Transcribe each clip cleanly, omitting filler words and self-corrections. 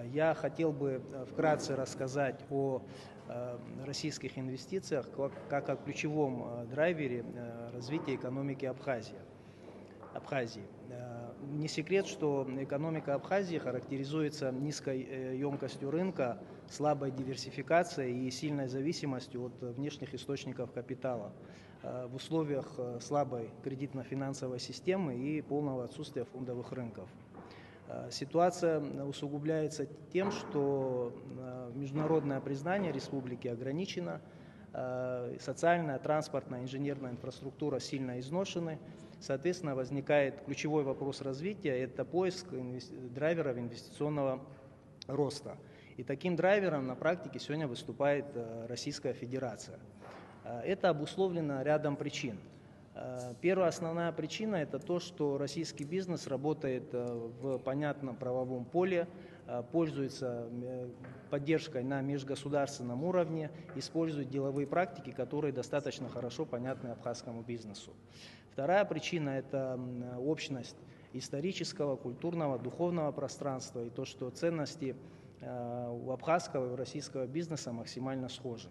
Я хотел бы вкратце рассказать о российских инвестициях как о ключевом драйвере развития экономики Абхазии. Не секрет, что экономика Абхазии характеризуется низкой емкостью рынка, слабой диверсификацией и сильной зависимостью от внешних источников капитала в условиях слабой кредитно-финансовой системы и полного отсутствия фондовых рынков. Ситуация усугубляется тем, что международное признание республики ограничено, социальная, транспортная, инженерная инфраструктура сильно изношены. Соответственно, возникает ключевой вопрос развития – это поиск драйверов инвестиционного роста. И таким драйвером на практике сегодня выступает Российская Федерация. Это обусловлено рядом причин. Первая основная причина – это то, что российский бизнес работает в понятном правовом поле, пользуется поддержкой на межгосударственном уровне, использует деловые практики, которые достаточно хорошо понятны абхазскому бизнесу. Вторая причина – это общность исторического, культурного, духовного пространства и то, что ценности у абхазского и у российского бизнеса максимально схожи.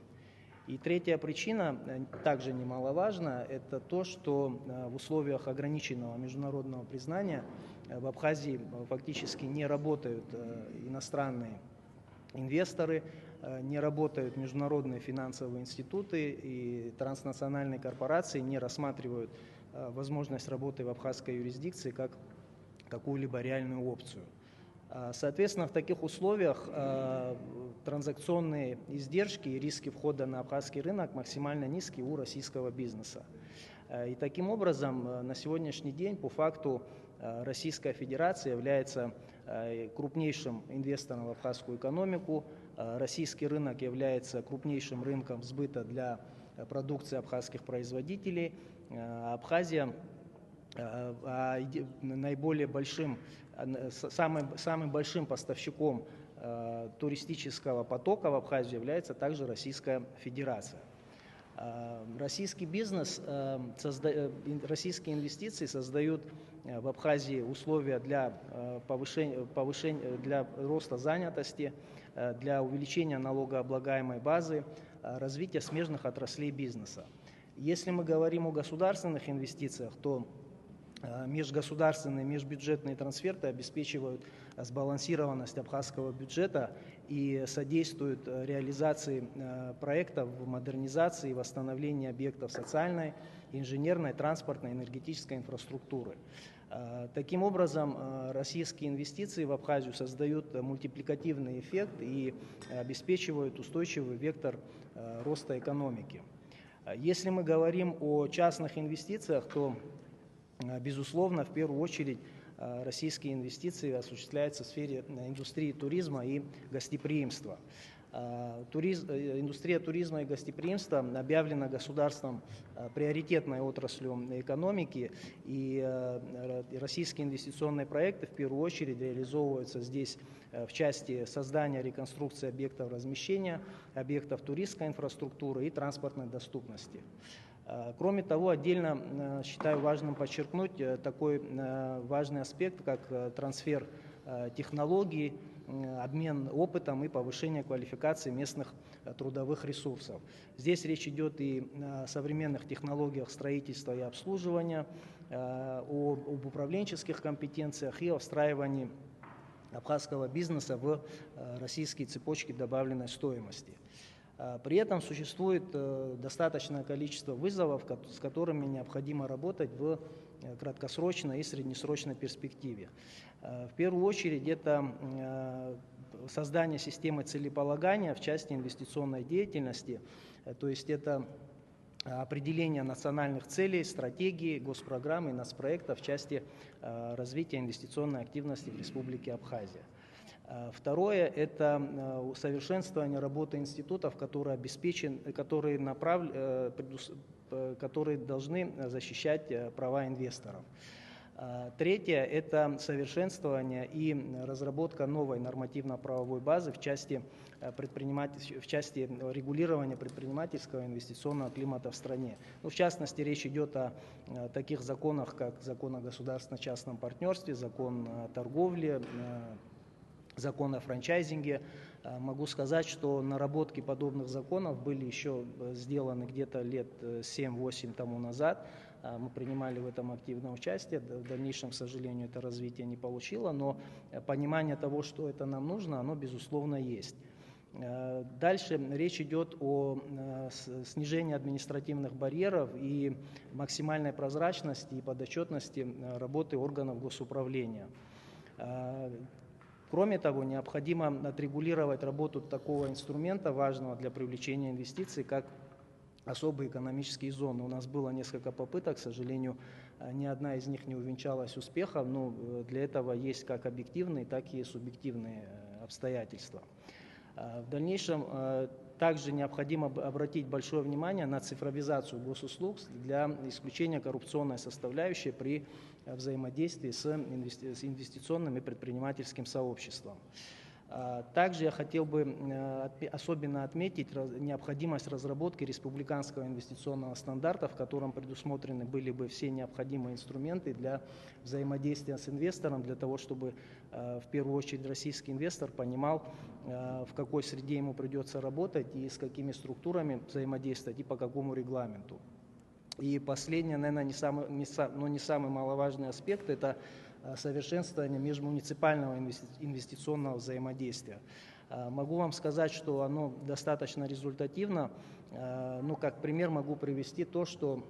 И третья причина, также немаловажна, это то, что в условиях ограниченного международного признания в Абхазии фактически не работают иностранные инвесторы, не работают международные финансовые институты и транснациональные корпорации не рассматривают возможность работы в абхазской юрисдикции как какую-либо реальную опцию. Соответственно, в таких условиях транзакционные издержки и риски входа на абхазский рынок максимально низкие у российского бизнеса. И таким образом, на сегодняшний день, по факту, Российская Федерация является крупнейшим инвестором в абхазскую экономику. Российский рынок является крупнейшим рынком сбыта для продукции абхазских производителей. Абхазия самым большим поставщиком туристического потока в Абхазию является также Российская Федерация. Российский бизнес, российские инвестиции создают в Абхазии условия для для роста занятости, для увеличения налогооблагаемой базы, развития смежных отраслей бизнеса. Если мы говорим о государственных инвестициях, то межгосударственные, межбюджетные трансферты обеспечивают сбалансированность абхазского бюджета и содействуют реализации проектов в модернизации и восстановлении объектов социальной, инженерной, транспортной, энергетической инфраструктуры. Таким образом, российские инвестиции в Абхазию создают мультипликативный эффект и обеспечивают устойчивый вектор роста экономики. Если мы говорим о частных инвестициях, то безусловно, в первую очередь, российские инвестиции осуществляются в сфере индустрии туризма и гостеприимства. Индустрия туризма и гостеприимства объявлена государством приоритетной отраслью экономики, и российские инвестиционные проекты в первую очередь реализовываются здесь в части создания, реконструкции объектов размещения, объектов туристской инфраструктуры и транспортной доступности. Кроме того, отдельно считаю важным подчеркнуть такой важный аспект, как трансфер технологий, обмен опытом и повышение квалификации местных трудовых ресурсов. Здесь речь идет и о современных технологиях строительства и обслуживания, об управленческих компетенциях и о встраивании абхазского бизнеса в российские цепочки добавленной стоимости. При этом существует достаточное количество вызовов, с которыми необходимо работать в краткосрочной и среднесрочной перспективе. В первую очередь это создание системы целеполагания в части инвестиционной деятельности, то есть это определение национальных целей, стратегий, госпрограмм и нацпроектов в части развития инвестиционной активности в Республике Абхазия. Второе – это усовершенствование работы институтов, которые должны защищать права инвесторов. Третье – это совершенствование и разработка новой нормативно-правовой базы в части регулирования предпринимательского и инвестиционного климата в стране. В частности, речь идет о таких законах, как закон о государственно-частном партнерстве, закон о торговле, закон о франчайзинге. Могу сказать, что наработки подобных законов были еще сделаны где-то лет 7-8 тому назад. Мы принимали в этом активное участие. В дальнейшем, к сожалению, это развитие не получило, но понимание того, что это нам нужно, оно, безусловно, есть. Дальше речь идет о снижении административных барьеров и максимальной прозрачности и подотчетности работы органов госуправления. Кроме того, необходимо отрегулировать работу такого инструмента, важного для привлечения инвестиций, как особые экономические зоны. У нас было несколько попыток, к сожалению, ни одна из них не увенчалась успехом, но для этого есть как объективные, так и субъективные обстоятельства. В дальнейшем также необходимо обратить большое внимание на цифровизацию госуслуг для исключения коррупционной составляющей при взаимодействии с инвестиционным и предпринимательским сообществом. Также я хотел бы особенно отметить необходимость разработки республиканского инвестиционного стандарта, в котором предусмотрены были бы все необходимые инструменты для взаимодействия с инвестором, для того, чтобы в первую очередь российский инвестор понимал, в какой среде ему придется работать и с какими структурами взаимодействовать и по какому регламенту. И последний, наверное, не самый маловажный аспект – это совершенствование межмуниципального инвестиционного взаимодействия. Могу вам сказать, что оно достаточно результативно. Ну, как пример могу привести то, что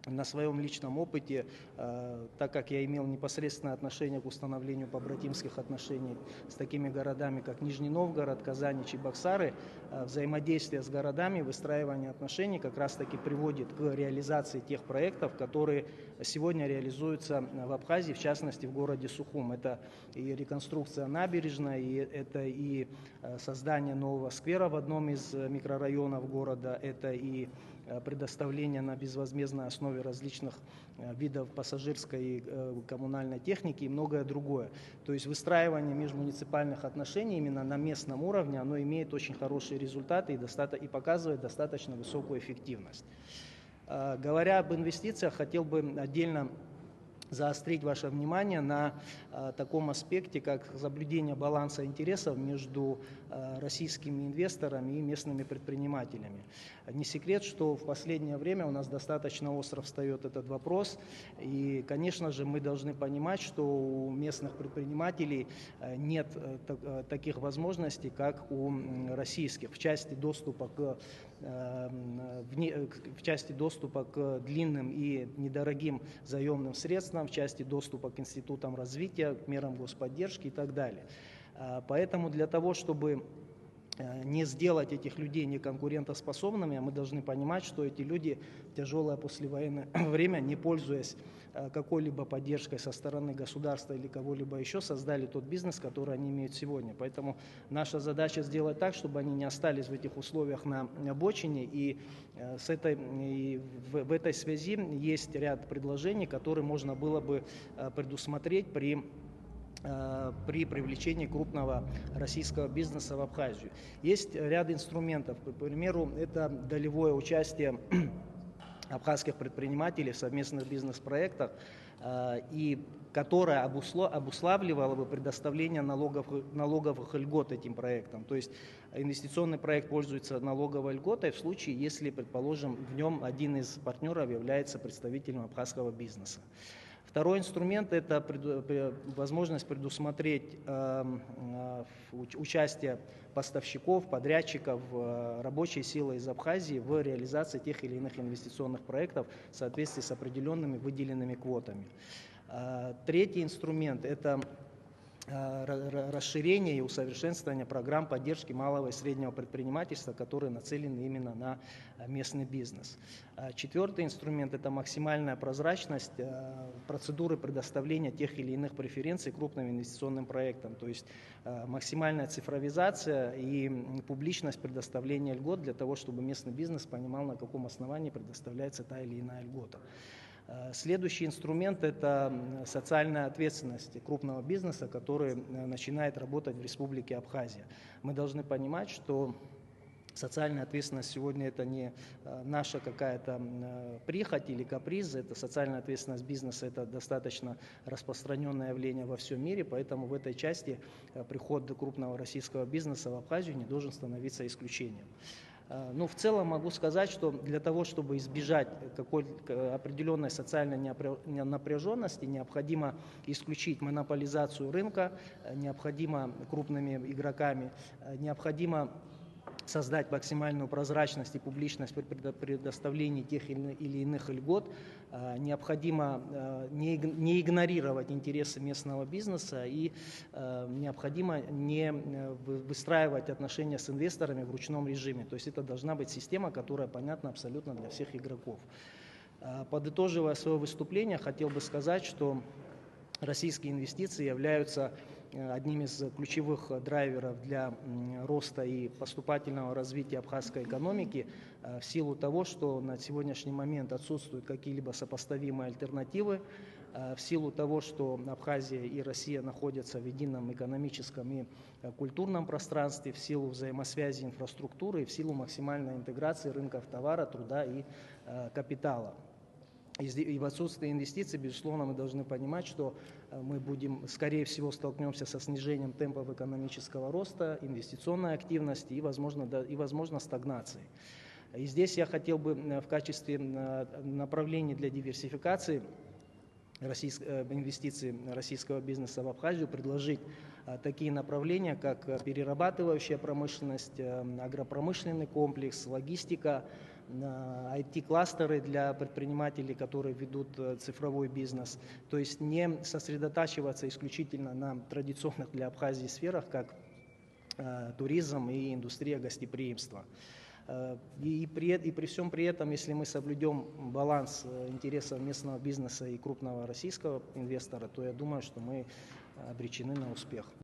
на своем личном опыте, так как я имел непосредственное отношение к установлению побратимских отношений с такими городами, как Нижний Новгород, Казань и Чебоксары, взаимодействие с городами, выстраивание отношений как раз-таки приводит к реализации тех проектов, которые сегодня реализуются в Абхазии, в частности в городе Сухум. Это и реконструкция набережной, это и создание нового сквера в одном из микрорайонов города, это и предоставление на безвозмездной основе различных видов пассажирской и коммунальной техники и многое другое. То есть выстраивание межмуниципальных отношений именно на местном уровне, оно имеет очень хорошие результаты и показывает достаточно высокую эффективность. Говоря об инвестициях, хотел бы отдельно заострить ваше внимание на таком аспекте, как соблюдение баланса интересов между российскими инвесторами и местными предпринимателями. Не секрет, что в последнее время у нас достаточно остро встает этот вопрос, и, конечно же, мы должны понимать, что у местных предпринимателей нет таких возможностей, как у российских, в части доступа к длинным и недорогим заемным средствам, в части доступа к институтам развития, к мерам господдержки и так далее. Поэтому для того, чтобы не сделать этих людей неконкурентоспособными, мы должны понимать, что эти люди в тяжелое послевоенное время, не пользуясь какой-либо поддержкой со стороны государства или кого-либо еще, создали тот бизнес, который они имеют сегодня. Поэтому наша задача сделать так, чтобы они не остались в этих условиях на обочине. И в этой связи есть ряд предложений, которые можно было бы предусмотреть при привлечении крупного российского бизнеса в Абхазию. Есть ряд инструментов, к примеру, это долевое участие абхазских предпринимателей в совместных бизнес-проектах, и которое обуславливало бы предоставление налоговых льгот этим проектам. То есть инвестиционный проект пользуется налоговой льготой в случае, если, предположим, в нем один из партнеров является представителем абхазского бизнеса. Второй инструмент – это возможность предусмотреть участие поставщиков, подрядчиков, рабочей силы из Абхазии в реализации тех или иных инвестиционных проектов в соответствии с определенными выделенными квотами. Третий инструмент – это расширение и усовершенствование программ поддержки малого и среднего предпринимательства, которые нацелены именно на местный бизнес. Четвертый инструмент – это максимальная прозрачность процедуры предоставления тех или иных преференций крупным инвестиционным проектам, то есть максимальная цифровизация и публичность предоставления льгот для того, чтобы местный бизнес понимал, на каком основании предоставляется та или иная льгота. Следующий инструмент – это социальная ответственность крупного бизнеса, который начинает работать в Республике Абхазия. Мы должны понимать, что Социальная ответственность сегодня это не наша какая-то прихоть или каприз, это социальная ответственность бизнеса, это достаточно распространенное явление во всем мире, поэтому в этой части приход крупного российского бизнеса в Абхазию не должен становиться исключением. Ну, в целом могу сказать, что для того, чтобы избежать какой-то определенной социальной напряженности, необходимо исключить монополизацию рынка, необходимо крупными игроками, необходимо создать максимальную прозрачность и публичность при предоставлении тех или иных льгот, необходимо не игнорировать интересы местного бизнеса и необходимо не выстраивать отношения с инвесторами в ручном режиме. То есть это должна быть система, которая понятна абсолютно для всех игроков. Подытоживая свое выступление, хотел бы сказать, что российские инвестиции являются одним из ключевых драйверов для роста и поступательного развития абхазской экономики в силу того, что на сегодняшний момент отсутствуют какие-либо сопоставимые альтернативы, в силу того, что Абхазия и Россия находятся в едином экономическом и культурном пространстве, в силу взаимосвязи инфраструктуры и в силу максимальной интеграции рынков товара, труда и капитала. И в отсутствии инвестиций, безусловно, мы должны понимать, что мы скорее всего, столкнемся со снижением темпов экономического роста, инвестиционной активности и, возможно, стагнацией. И здесь я хотел бы в качестве направлений для диверсификации инвестиций российского бизнеса в Абхазию предложить такие направления, как перерабатывающая промышленность, агропромышленный комплекс, логистика, IT-кластеры для предпринимателей, которые ведут цифровой бизнес. То есть не сосредотачиваться исключительно на традиционных для Абхазии сферах, как туризм и индустрия гостеприимства. И при всем при этом, если мы соблюдем баланс интересов местного бизнеса и крупного российского инвестора, то я думаю, что мы обречены на успех.